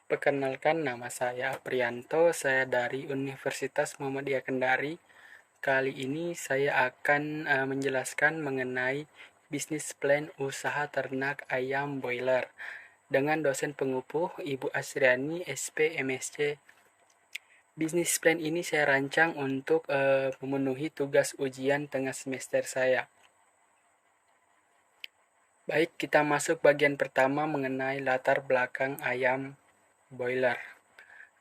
Perkenalkan, nama saya Aprianto, saya dari Universitas Muhammadiyah Kendari. Kali ini saya akan menjelaskan mengenai bisnis plan usaha ternak ayam boiler dengan dosen pengupuh Ibu Asriani, SP, MSc. Bisnis plan ini saya rancang untuk memenuhi tugas ujian tengah semester saya. Baik, kita masuk bagian pertama mengenai latar belakang ayam boiler.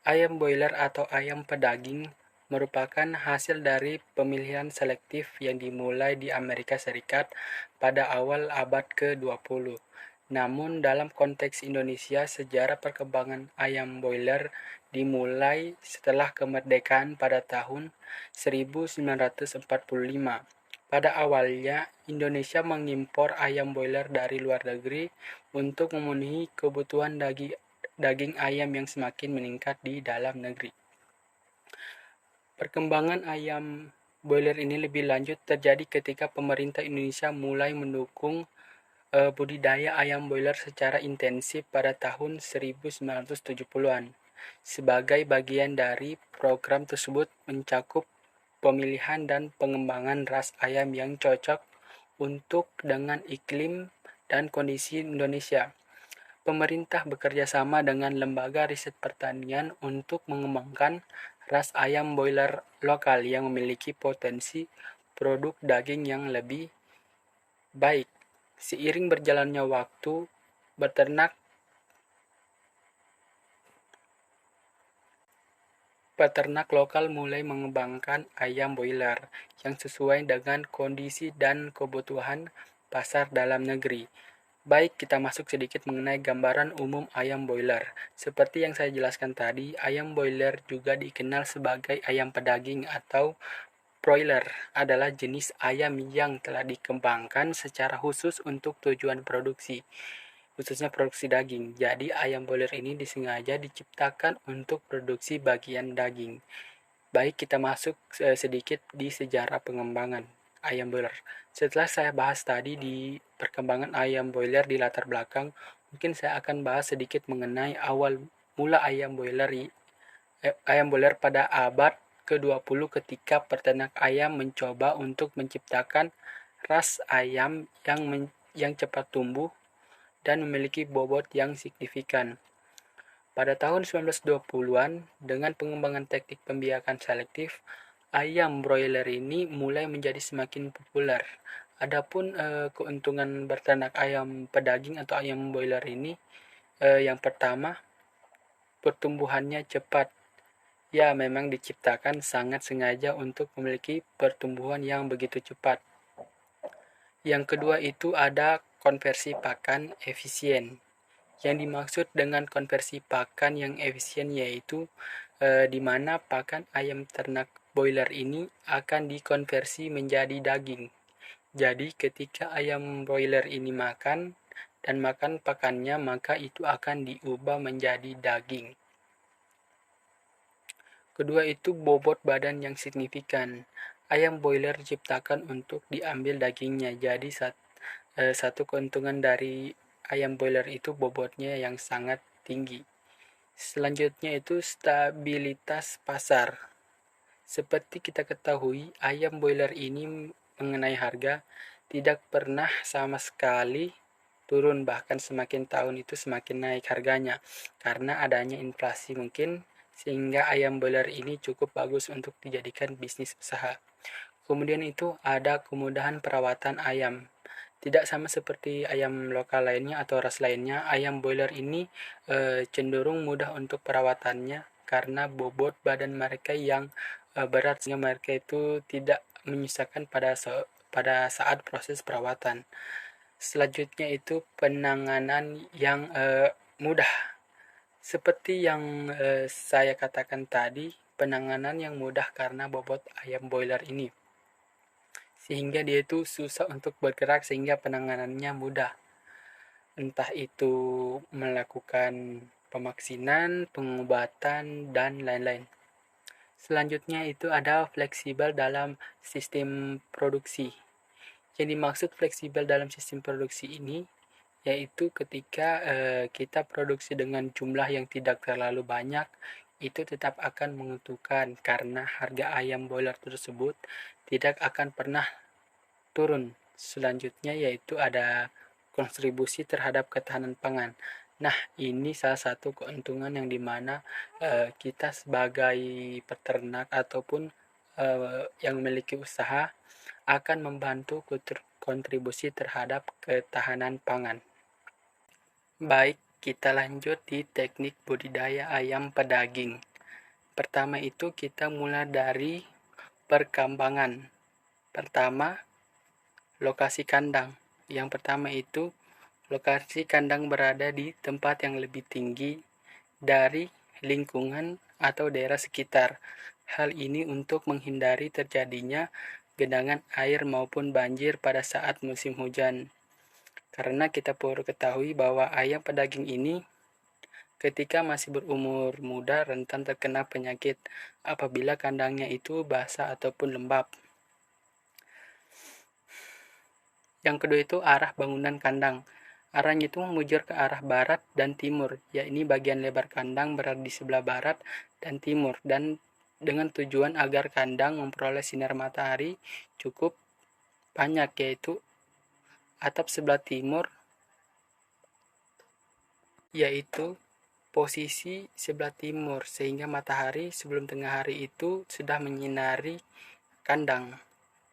Ayam boiler atau ayam pedaging merupakan hasil dari pemilihan selektif yang dimulai di Amerika Serikat pada awal abad ke-20. Namun dalam konteks Indonesia, sejarah perkembangan ayam boiler dimulai setelah kemerdekaan pada tahun 1945. Pada awalnya, Indonesia mengimpor ayam boiler dari luar negeri untuk memenuhi kebutuhan daging ayam yang semakin meningkat di dalam negeri. Perkembangan ayam boiler ini lebih lanjut terjadi ketika pemerintah Indonesia mulai mendukung budidaya ayam boiler secara intensif pada tahun 1970-an. Sebagai bagian dari program tersebut mencakup pemilihan dan pengembangan ras ayam yang cocok untuk dengan iklim dan kondisi Indonesia. Pemerintah bekerja sama dengan lembaga riset pertanian untuk mengembangkan ras ayam boiler lokal yang memiliki potensi produk daging yang lebih baik. Seiring berjalannya waktu, beternak peternak lokal mulai mengembangkan ayam boiler yang sesuai dengan kondisi dan kebutuhan pasar dalam negeri. Baik, kita masuk sedikit mengenai gambaran umum ayam boiler. Seperti yang saya jelaskan tadi, ayam boiler juga dikenal sebagai ayam pedaging atau broiler adalah jenis ayam yang telah dikembangkan secara khusus untuk tujuan produksi, khususnya produksi daging. Jadi ayam boiler ini disengaja diciptakan untuk produksi bagian daging. Baik, kita masuk sedikit di sejarah pengembangan ayam boiler. Setelah saya bahas tadi di perkembangan ayam boiler di latar belakang, mungkin saya akan bahas sedikit mengenai awal mula ayam boiler pada abad ke-20 ketika peternak ayam mencoba untuk menciptakan ras ayam yang cepat tumbuh dan memiliki bobot yang signifikan. Pada tahun 1920-an, dengan pengembangan teknik pembiakan selektif, ayam broiler ini mulai menjadi semakin populer. Adapun keuntungan berternak ayam pedaging atau ayam boiler ini, yang pertama, pertumbuhannya cepat. Ya, memang diciptakan sangat sengaja untuk memiliki pertumbuhan yang begitu cepat. Yang kedua itu ada konversi pakan efisien. Yang dimaksud dengan konversi pakan yang efisien yaitu di mana pakan ayam ternak boiler ini akan dikonversi menjadi daging. Jadi ketika ayam broiler ini makan dan makan pakannya, maka itu akan diubah menjadi daging. Kedua itu bobot badan yang signifikan. Ayam boiler diciptakan untuk diambil dagingnya. Jadi satu keuntungan dari ayam boiler itu bobotnya yang sangat tinggi. Selanjutnya itu stabilitas pasar. Seperti kita ketahui, ayam boiler ini mengenai harga tidak pernah sama sekali turun, bahkan semakin tahun itu semakin naik harganya karena adanya inflasi mungkin, sehingga ayam boiler ini cukup bagus untuk dijadikan bisnis usaha. Kemudian itu ada kemudahan perawatan ayam. Tidak sama seperti ayam lokal lainnya atau ras lainnya, ayam boiler ini cenderung mudah untuk perawatannya karena bobot badan mereka yang berat sehingga mereka itu tidak menyusahkan pada saat proses perawatan. Selanjutnya itu penanganan yang mudah. Seperti yang saya katakan tadi, penanganan yang mudah karena bobot ayam boiler ini. Sehingga dia itu susah untuk bergerak sehingga penanganannya mudah. Entah itu melakukan pemaksinan, pengobatan, dan lain-lain. Selanjutnya itu ada fleksibel dalam sistem produksi. Yang dimaksud fleksibel dalam sistem produksi ini yaitu ketika kita produksi dengan jumlah yang tidak terlalu banyak, itu tetap akan menguntungkan karena harga ayam boiler tersebut tidak akan pernah turun. Selanjutnya yaitu ada kontribusi terhadap ketahanan pangan. Nah, ini salah satu keuntungan yang dimana kita sebagai peternak ataupun yang memiliki usaha akan membantu kontribusi terhadap ketahanan pangan. Baik, kita lanjut di teknik budidaya ayam pedaging. Pertama itu kita mulai dari perkembangan. Pertama, lokasi kandang. Yang pertama itu lokasi kandang berada di tempat yang lebih tinggi dari lingkungan atau daerah sekitar. Hal ini untuk menghindari terjadinya genangan air maupun banjir pada saat musim hujan. Karena kita perlu ketahui bahwa ayam pedaging ini ketika masih berumur muda rentan terkena penyakit apabila kandangnya itu basah ataupun lembab. Yang kedua itu arah bangunan kandang. Arahnya itu memujur ke arah barat dan timur, yakni bagian lebar kandang berada di sebelah barat dan timur, dan dengan tujuan agar kandang memperoleh sinar matahari cukup banyak, yaitu atap sebelah timur, yaitu posisi sebelah timur, sehingga matahari sebelum tengah hari itu sudah menyinari kandang.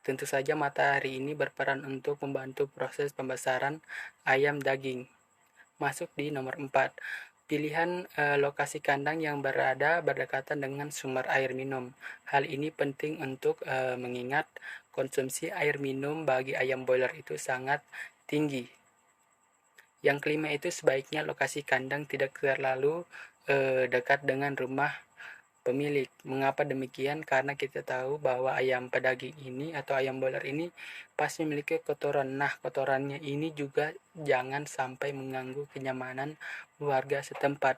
Tentu saja matahari ini berperan untuk membantu proses pembesaran ayam daging. Masuk di nomor 4. Pilihan lokasi kandang yang berada berdekatan dengan sumber air minum. Hal ini penting untuk mengingat konsumsi air minum bagi ayam boiler itu sangat tinggi. Yang kelima itu sebaiknya lokasi kandang tidak terlalu dekat dengan rumah pemilik. Mengapa demikian? Karena kita tahu bahwa ayam pedaging ini atau ayam boiler ini pasti memiliki kotoran. Nah, kotorannya ini juga jangan sampai mengganggu kenyamanan warga setempat.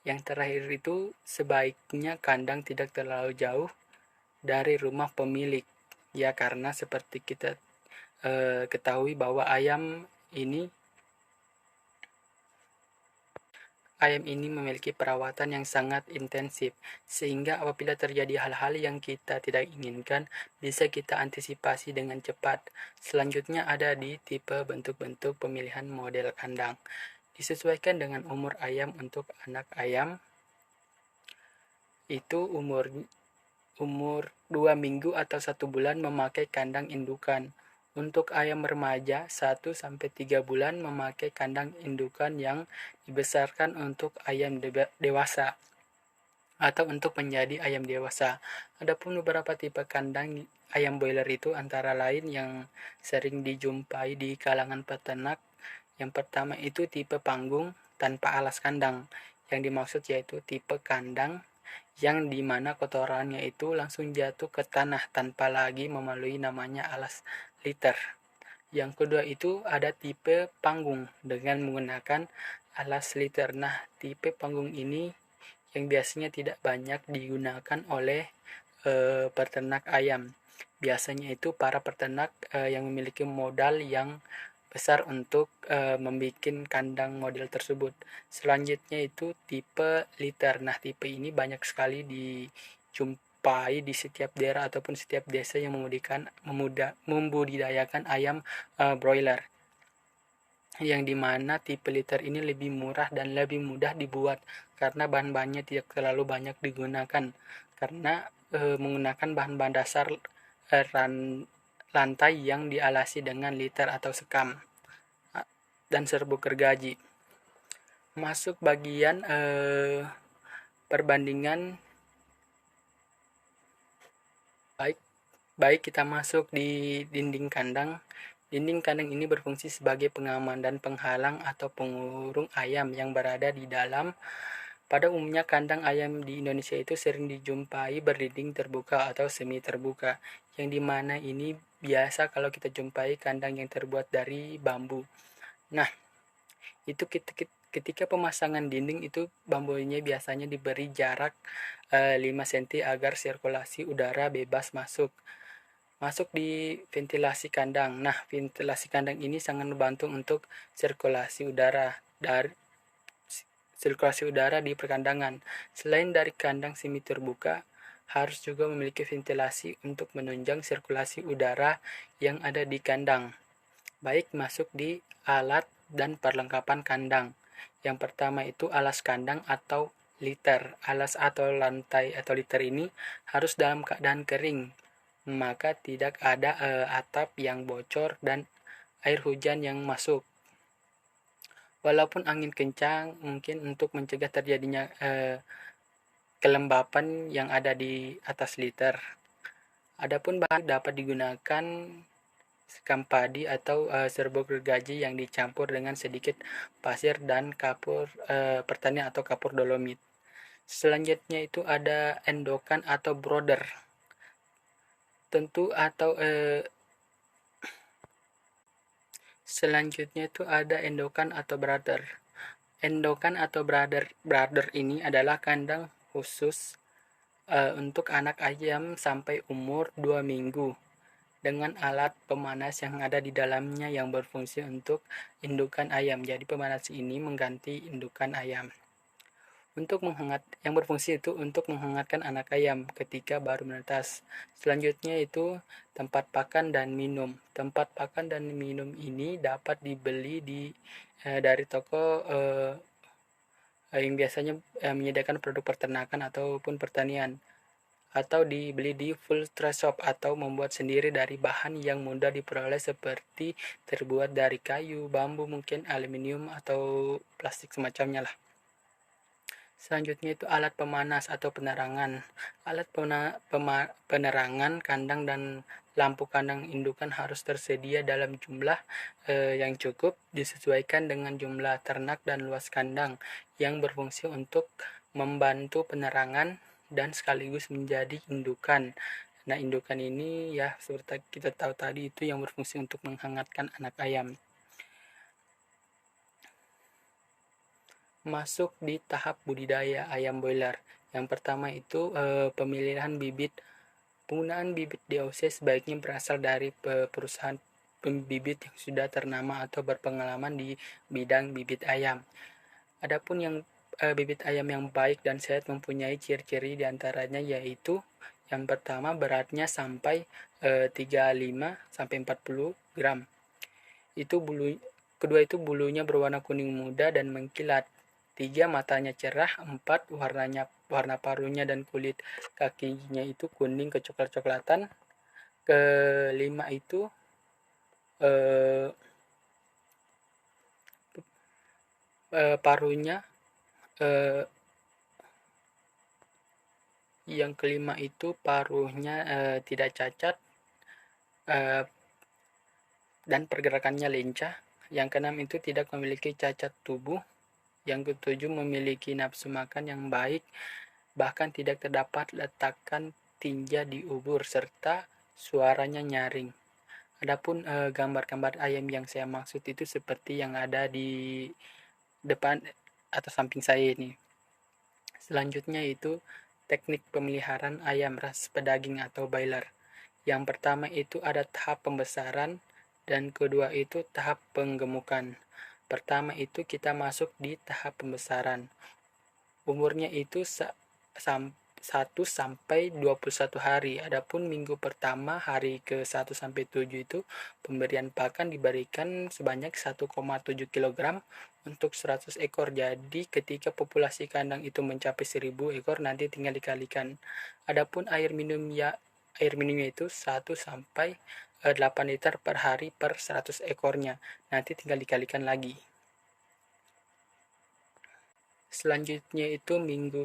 Yang terakhir itu sebaiknya kandang tidak terlalu jauh dari rumah pemilik. Ya, karena seperti kita ketahui bahwa ayam ini memiliki perawatan yang sangat intensif, sehingga apabila terjadi hal-hal yang kita tidak inginkan, bisa kita antisipasi dengan cepat. Selanjutnya ada di tipe bentuk-bentuk pemilihan model kandang. Disesuaikan dengan umur ayam. Untuk anak ayam itu umur 2 minggu atau 1 bulan memakai kandang indukan. Untuk ayam remaja 1-3 bulan memakai kandang indukan yang dibesarkan untuk ayam dewasa atau untuk menjadi ayam dewasa. Adapun beberapa tipe kandang ayam boiler itu antara lain yang sering dijumpai di kalangan peternak. Yang pertama itu tipe panggung tanpa alas kandang. Yang dimaksud yaitu tipe kandang yang dimana kotorannya itu langsung jatuh ke tanah tanpa lagi melalui namanya alas liter. Yang kedua itu ada tipe panggung dengan menggunakan alas liter. Nah, tipe panggung ini yang biasanya tidak banyak digunakan oleh peternak ayam. Biasanya itu para peternak yang memiliki modal yang besar untuk membuat kandang model tersebut. Selanjutnya itu tipe liter. Nah, tipe ini banyak sekali dijumpai di setiap daerah ataupun setiap desa yang membudidayakan ayam broiler. Yang dimana tipe liter ini lebih murah dan lebih mudah dibuat karena bahan-bahannya tidak terlalu banyak digunakan, karena menggunakan bahan-bahan dasar lantai yang dialasi dengan liter atau sekam dan serbuk gergaji. Masuk bagian perbandingan. Baik kita masuk di dinding kandang. Dinding kandang ini berfungsi sebagai pengaman dan penghalang atau pengurung ayam yang berada di dalam. Pada umumnya kandang ayam di Indonesia itu sering dijumpai berdinding terbuka atau semi terbuka, yang dimana ini biasa kalau kita jumpai kandang yang terbuat dari bambu. Nah, itu ketika pemasangan dinding itu bambunya biasanya diberi jarak 5 cm agar sirkulasi udara bebas masuk. Masuk di ventilasi kandang. Nah, ventilasi kandang ini sangat membantu untuk sirkulasi udara di perkandangan. Selain dari kandang semi terbuka, harus juga memiliki ventilasi untuk menunjang sirkulasi udara yang ada di kandang. Baik masuk di alat dan perlengkapan kandang. Yang pertama itu alas kandang atau liter. Alas atau lantai atau liter ini harus dalam keadaan kering, maka tidak ada atap yang bocor dan air hujan yang masuk. Walaupun angin kencang, mungkin untuk mencegah terjadinya kelembapan yang ada di atas liter. Adapun bahan dapat digunakan sekam padi atau serbuk gergaji yang dicampur dengan sedikit pasir dan kapur pertanian atau kapur dolomit. Selanjutnya itu ada endokan atau brooder. Tentu atau selanjutnya itu ada endokan atau brother. Endokan atau brother ini adalah kandang khusus untuk anak ayam sampai umur 2 minggu dengan alat pemanas yang ada di dalamnya yang berfungsi untuk indukan ayam. Jadi pemanas ini mengganti indukan ayam. Yang berfungsi itu untuk menghangatkan anak ayam ketika baru menetas. Selanjutnya itu tempat pakan dan minum. Tempat pakan dan minum ini dapat dibeli dari toko yang biasanya menyediakan produk peternakan ataupun pertanian, atau dibeli di full trust shop atau membuat sendiri dari bahan yang mudah diperoleh seperti terbuat dari kayu, bambu, mungkin aluminium atau plastik semacamnya lah. Selanjutnya itu alat pemanas atau penerangan. Alat penerangan kandang dan lampu kandang indukan harus tersedia dalam jumlah yang cukup, disesuaikan dengan jumlah ternak dan luas kandang, yang berfungsi untuk membantu penerangan dan sekaligus menjadi indukan. Nah, indukan ini ya seperti kita tahu tadi itu yang berfungsi untuk menghangatkan anak ayam. Masuk di tahap budidaya ayam boiler. Yang pertama itu pemilihan bibit. Penggunaan bibit DOC sebaiknya berasal dari perusahaan pembibit yang sudah ternama atau berpengalaman di bidang bibit ayam. Adapun yang bibit ayam yang baik dan sehat mempunyai ciri-ciri diantaranya yaitu yang pertama beratnya sampai 35 sampai 40 gram. Kedua itu bulunya berwarna kuning muda dan mengkilat. 3. Matanya cerah. 4. Warna paruhnya dan kulit kakinya itu kuning kecoklat-coklatan. Kelima itu paruhnya yang kelima itu paruhnya tidak cacat dan pergerakannya lincah. Yang keenam itu tidak memiliki cacat tubuh. Yang ketujuh memiliki nafsu makan yang baik, bahkan tidak terdapat letakan tinja di ubur serta suaranya nyaring. Adapun gambar-gambar ayam yang saya maksud itu seperti yang ada di depan atau samping saya ini. Selanjutnya itu teknik pemeliharaan ayam ras pedaging atau broiler. Yang pertama itu ada tahap pembesaran dan kedua itu tahap penggemukan. Pertama itu kita masuk di tahap pembesaran. Umurnya itu 1 sampai 21 hari. Adapun minggu pertama hari ke 1 sampai 7 itu pemberian pakan diberikan sebanyak 1,7 kg untuk 100 ekor. Jadi ketika populasi kandang itu mencapai 1000 ekor nanti tinggal dikalikan. Adapun air minumnya itu 1 sampai 8 liter per hari per 100 ekornya. Nanti tinggal dikalikan lagi. Selanjutnya itu minggu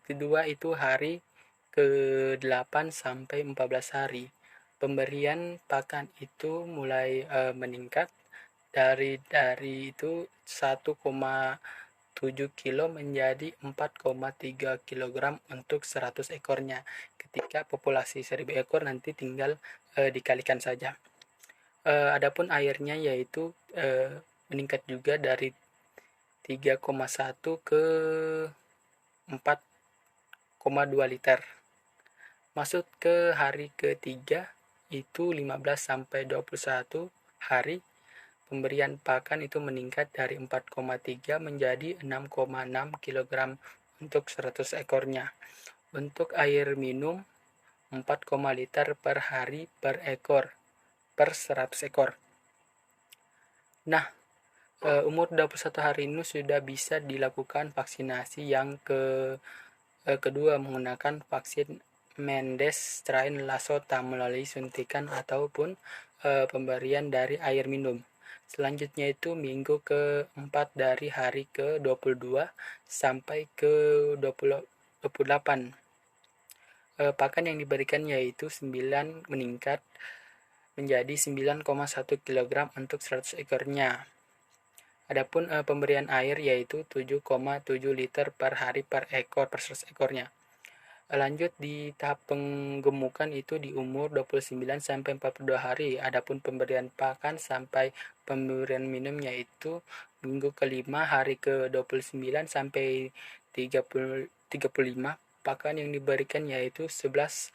kedua itu hari ke-8 sampai 14 hari. Pemberian pakan itu mulai meningkat dari itu 1,7 kilo menjadi 4,3 kg untuk 100 ekornya. Ketika populasi 1000 ekor nanti tinggal dikalikan saja. Adapun airnya yaitu meningkat juga dari 3,1 ke 4,2 liter. Masuk ke hari ketiga itu 15 sampai 21 hari, pemberian pakan itu meningkat dari 4,3 menjadi 6,6 kg untuk 100 ekornya. Untuk air minum 4, liter per hari per ekor per 100 ekor. Nah, umur 21 hari ini sudah bisa dilakukan vaksinasi yang kedua menggunakan vaksin Mendes strain Lasota melalui suntikan ataupun pemberian dari air minum. Selanjutnya itu minggu ke-4 dari hari ke-22 sampai ke-28. Pakan yang diberikan yaitu 9 meningkat menjadi 9,1 kg untuk 100 ekornya. Adapun pemberian air yaitu 7,7 liter per hari per ekor per 100 ekornya. Lanjut di tahap penggemukan itu di umur 29 sampai 42 hari. Adapun pemberian pakan sampai pemberian minum yaitu minggu ke-5 hari ke-29 sampai 35. Pakan yang diberikan yaitu 11,1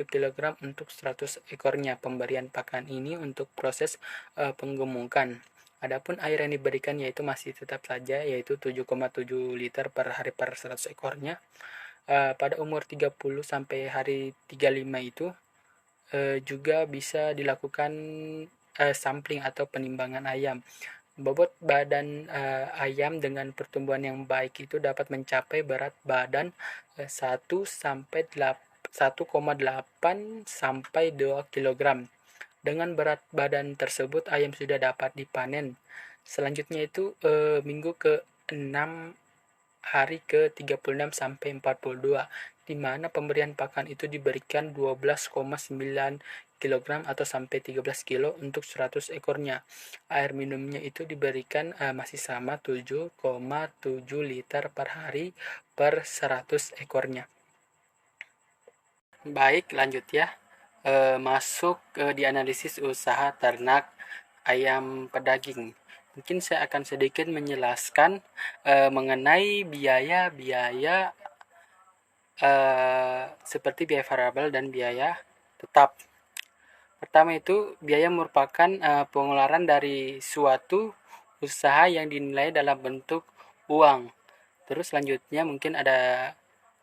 kg untuk 100 ekornya. Pemberian pakan ini untuk proses penggemukan. Adapun air yang diberikan yaitu masih tetap saja yaitu 7,7 liter per hari per 100 ekornya. Pada umur 30 sampai hari 35 itu juga bisa dilakukan sampling atau penimbangan ayam. Bobot badan ayam dengan pertumbuhan yang baik itu dapat mencapai berat badan 1,8 sampai 2 kg. Dengan berat badan tersebut ayam sudah dapat dipanen. Selanjutnya itu minggu ke-6 hari ke-36 sampai 42, di mana pemberian pakan itu diberikan 12,9 kg atau sampai 13 kg untuk 100 ekornya. Air minumnya itu diberikan masih sama 7,7 liter per hari per 100 ekornya. Baik, lanjut ya. Masuk di analisis usaha ternak ayam pedaging. Mungkin saya akan sedikit menjelaskan mengenai biaya-biaya seperti biaya variabel dan biaya tetap. Pertama itu biaya merupakan pengeluaran dari suatu usaha yang dinilai dalam bentuk uang. Terus selanjutnya mungkin ada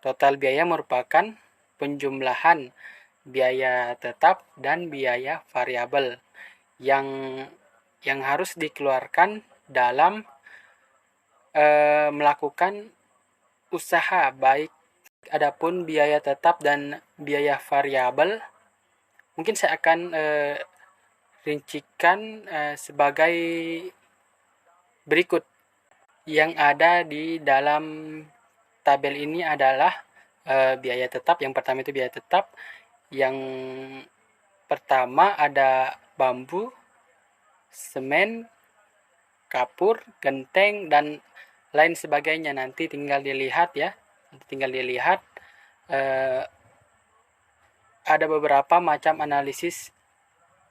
total biaya merupakan penjumlahan biaya tetap dan biaya variabel yang harus dikeluarkan dalam melakukan usaha. Baik adapun biaya tetap dan biaya variabel mungkin saya akan rincikan sebagai berikut. Yang ada di dalam tabel ini adalah biaya tetap. Yang pertama itu biaya tetap. Yang pertama ada bambu, semen, kapur, genteng, dan lain sebagainya. Nanti tinggal dilihat ya. Ada beberapa macam analisis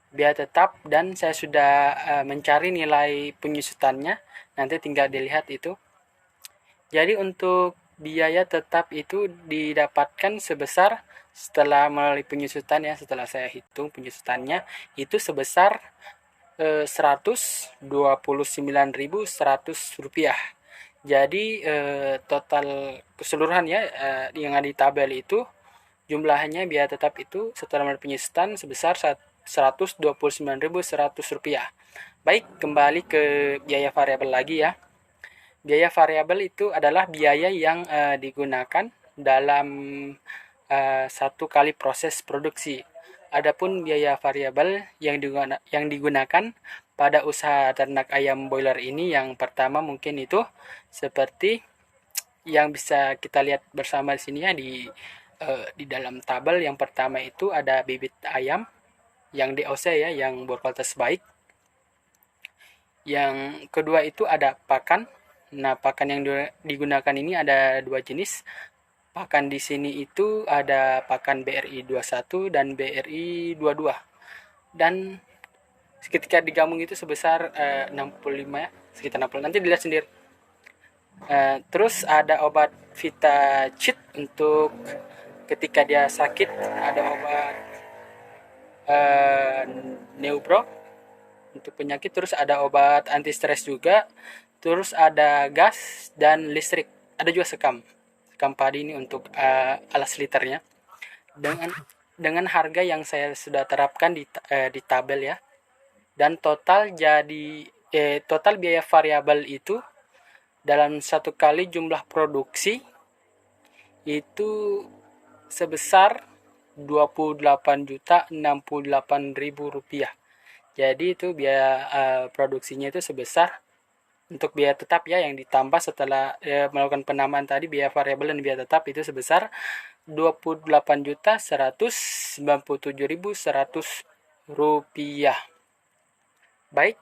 biaya tetap dan saya sudah mencari nilai penyusutannya. Nanti tinggal dilihat itu. Jadi untuk biaya tetap itu didapatkan sebesar setelah melalui penyusutan ya, setelah saya hitung penyusutannya itu sebesar Rp129.100. Jadi total keseluruhan ya yang ada di tabel itu jumlahnya biaya tetap itu setelah melalui penyusutan sebesar Rp129.100. Baik, kembali ke biaya variabel lagi ya. Biaya variabel itu adalah biaya yang digunakan dalam satu kali proses produksi. Adapun biaya variabel yang digunakan pada usaha ternak ayam boiler ini yang pertama mungkin itu seperti yang bisa kita lihat bersama di sini ya di dalam tabel. Yang pertama itu ada bibit ayam yang DOC ya, yang berkualitas baik. Yang kedua itu ada pakan. Nah, pakan yang digunakan ini ada dua jenis. Pakan di sini itu ada pakan BRI 21 dan BRI 22. Dan ketika digabung itu sebesar 65 ya, sekitar 60. Nanti dilihat sendiri. Terus ada obat VitaCit untuk ketika dia sakit, ada obat uh, Neubro untuk penyakit, terus ada obat anti stres juga, terus ada gas dan listrik, ada juga sekam padi ini untuk alas liternya, dengan harga yang saya sudah terapkan di tabel ya, dan total biaya variabel itu dalam satu kali jumlah produksi itu sebesar 28.068.000 rupiah. Jadi itu biaya produksinya itu sebesar, untuk biaya tetap ya, yang ditambah setelah melakukan penambahan tadi, biaya variabel dan biaya tetap itu sebesar 28.197.100 rupiah. Baik,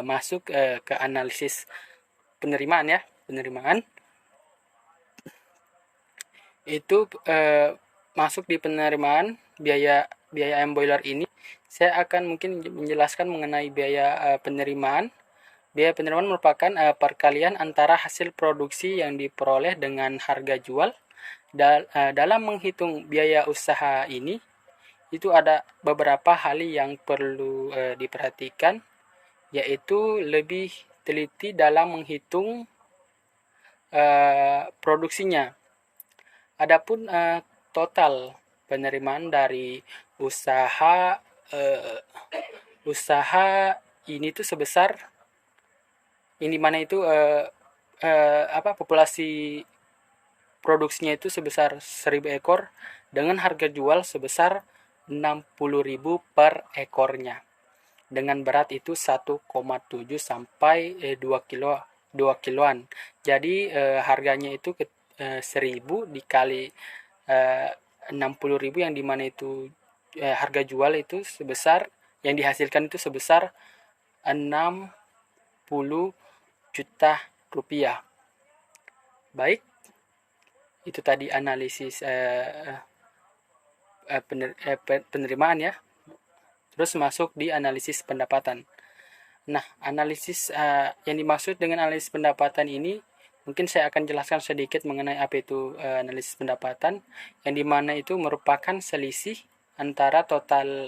masuk ke analisis penerimaan ya. Penerimaan itu masuk di penerimaan biaya ayam boiler ini. Saya akan mungkin menjelaskan mengenai biaya penerimaan. Biaya penerimaan merupakan perkalian antara hasil produksi yang diperoleh dengan harga jual. Dalam menghitung biaya usaha ini, itu ada beberapa hal yang perlu diperhatikan, yaitu lebih teliti dalam menghitung produksinya. Adapun total penerimaan dari usaha ini tuh sebesar, ini mana itu populasi produksinya itu sebesar 1.000 ekor dengan harga jual sebesar 60.000 per ekornya, dengan berat itu 1,7 sampai 2 kiloan. Jadi harganya itu 1.000 dikali 60.000, yang dimana itu harga jual itu sebesar, yang dihasilkan itu sebesar 60 juta rupiah. Baik, itu tadi analisis penerimaan ya. Terus masuk di analisis pendapatan. Nah, analisis yang dimaksud dengan analisis pendapatan ini, mungkin saya akan jelaskan sedikit mengenai apa itu analisis pendapatan, yang dimana itu merupakan selisih antara total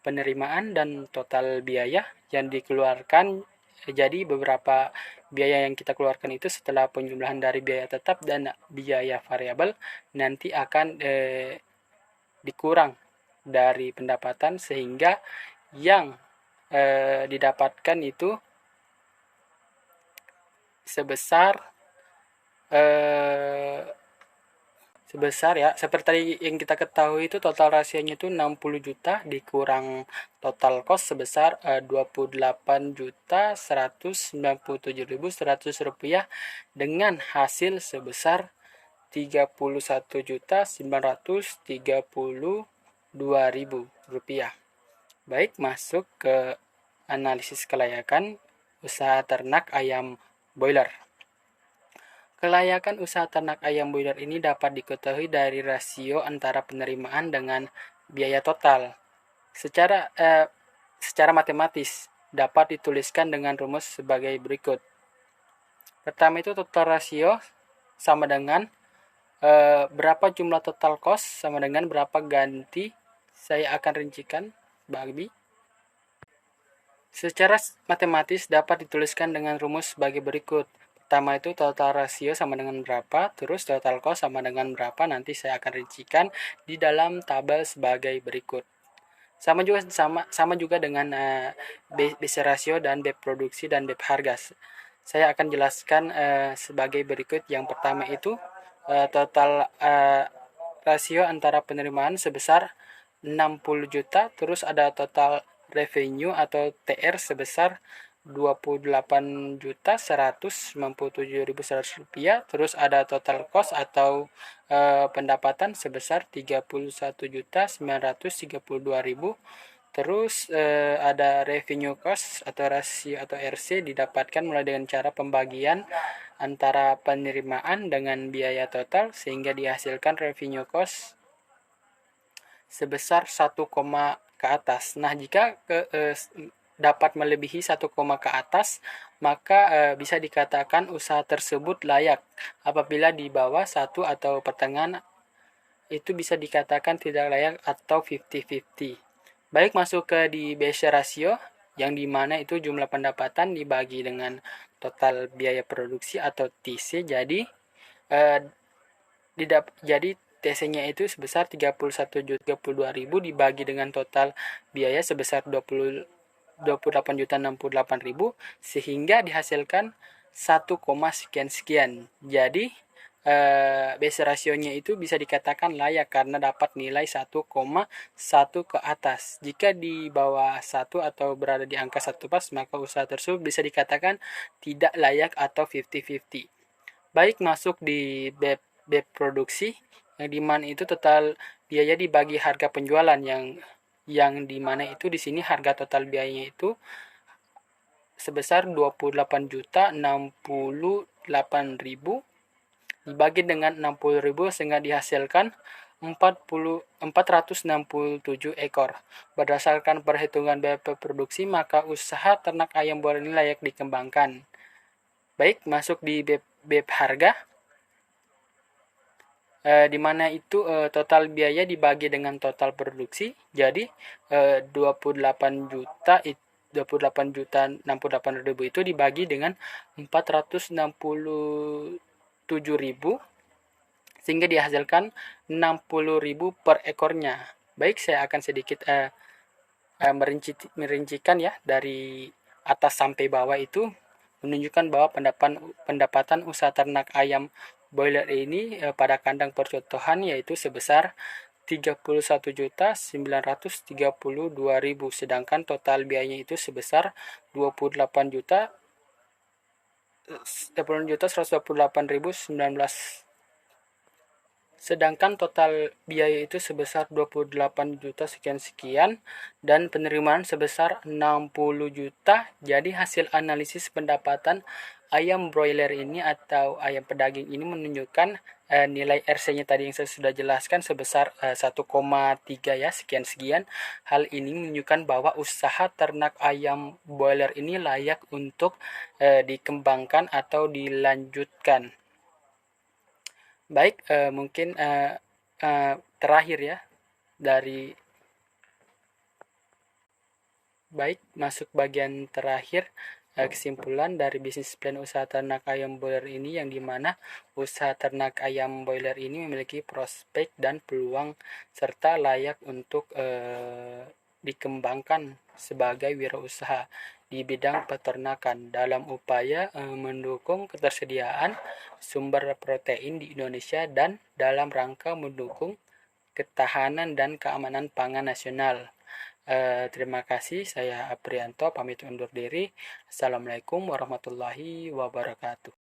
penerimaan dan total biaya yang dikeluarkan. Jadi beberapa biaya yang kita keluarkan itu setelah penjumlahan dari biaya tetap dan biaya variabel nanti akan dikurang dari pendapatan, sehingga yang didapatkan itu sebesar ya, seperti yang kita ketahui itu total rasionya itu 60 juta dikurang total cost sebesar 28.197.100 rupiah, dengan hasil sebesar 31.932.000 rupiah. Baik, masuk ke analisis kelayakan usaha ternak ayam boiler. Kelayakan usaha ternak ayam boiler ini dapat diketahui dari rasio antara penerimaan dengan biaya total. Secara matematis dapat dituliskan dengan rumus sebagai berikut. Pertama itu total rasio sama dengan berapa jumlah total cost sama dengan berapa ganti. Saya akan rincikan, Babi. Secara matematis dapat dituliskan dengan rumus sebagai berikut. Pertama itu total rasio sama dengan berapa, terus total cost sama dengan berapa, nanti saya akan rincikan di dalam tabel sebagai berikut. Sama juga dengan BC rasio dan BEP produksi dan BEP harga. Saya akan jelaskan sebagai berikut. Yang pertama itu total rasio antara penerimaan sebesar 60 juta, terus ada total revenue atau TR sebesar 28.197.100 rupiah, terus ada total cost atau pendapatan sebesar 31.932.000, terus ada revenue cost atau rasio atau RC didapatkan mulai dengan cara pembagian antara penerimaan dengan biaya total, sehingga dihasilkan revenue cost sebesar 1, ke atas. Nah, jika dapat melebihi 1, ke atas, maka bisa dikatakan usaha tersebut layak. Apabila di bawah 1 atau pertengahan, itu bisa dikatakan tidak layak atau 50-50. Baik, masuk ke di Bayes ratio, yang dimana itu jumlah pendapatan dibagi dengan total biaya produksi atau TC. Jadi eh, jadi TC-nya itu sebesar 31.032.000 dibagi dengan total biaya sebesar 28.068.000 sehingga dihasilkan 1, sekian sekian. Jadi base rasionya itu bisa dikatakan layak karena dapat nilai 1,1 ke atas. Jika di bawah 1 atau berada di angka 1 pas, maka usaha tersebut bisa dikatakan tidak layak atau 50-50. Baik, masuk di BEP produksi, yang dimana itu total biaya dibagi harga penjualan, yang dimana itu di sini harga total biayanya itu sebesar 28.068.000 dibagi dengan 60.000 sehingga dihasilkan 467 ekor. Berdasarkan perhitungan BEP produksi, maka usaha ternak ayam boiler ini layak dikembangkan. Baik, masuk di BEP harga, di mana itu total biaya dibagi dengan total produksi. Jadi 28 juta 28.068.000 itu dibagi dengan 467.000 sehingga dihasilkan 60.000 per ekornya. Baik, saya akan sedikit merincikan ya dari atas sampai bawah itu menunjukkan bahwa pendapatan usaha ternak ayam boiler ini pada kandang percontohan yaitu sebesar 31.932.000, sedangkan total biayanya itu sebesar 28 juta 128.019, sedangkan total biaya itu sebesar 28 juta sekian-sekian dan penerimaan sebesar 60 juta. Jadi hasil analisis pendapatan ayam broiler ini atau ayam pedaging ini menunjukkan nilai RC-nya tadi yang saya sudah jelaskan sebesar 1,3 ya, sekian-sekian. Hal ini menunjukkan bahwa usaha ternak ayam broiler ini layak untuk dikembangkan atau dilanjutkan. Baik, mungkin terakhir ya dari baik, masuk bagian terakhir, kesimpulan dari bisnis plan usaha ternak ayam boiler ini, yang dimana usaha ternak ayam boiler ini memiliki prospek dan peluang serta layak untuk dikembangkan sebagai wirausaha di bidang peternakan dalam upaya mendukung ketersediaan sumber protein di Indonesia dan dalam rangka mendukung ketahanan dan keamanan pangan nasional. Terima kasih, saya Aprianto pamit undur diri. Assalamualaikum warahmatullahi wabarakatuh.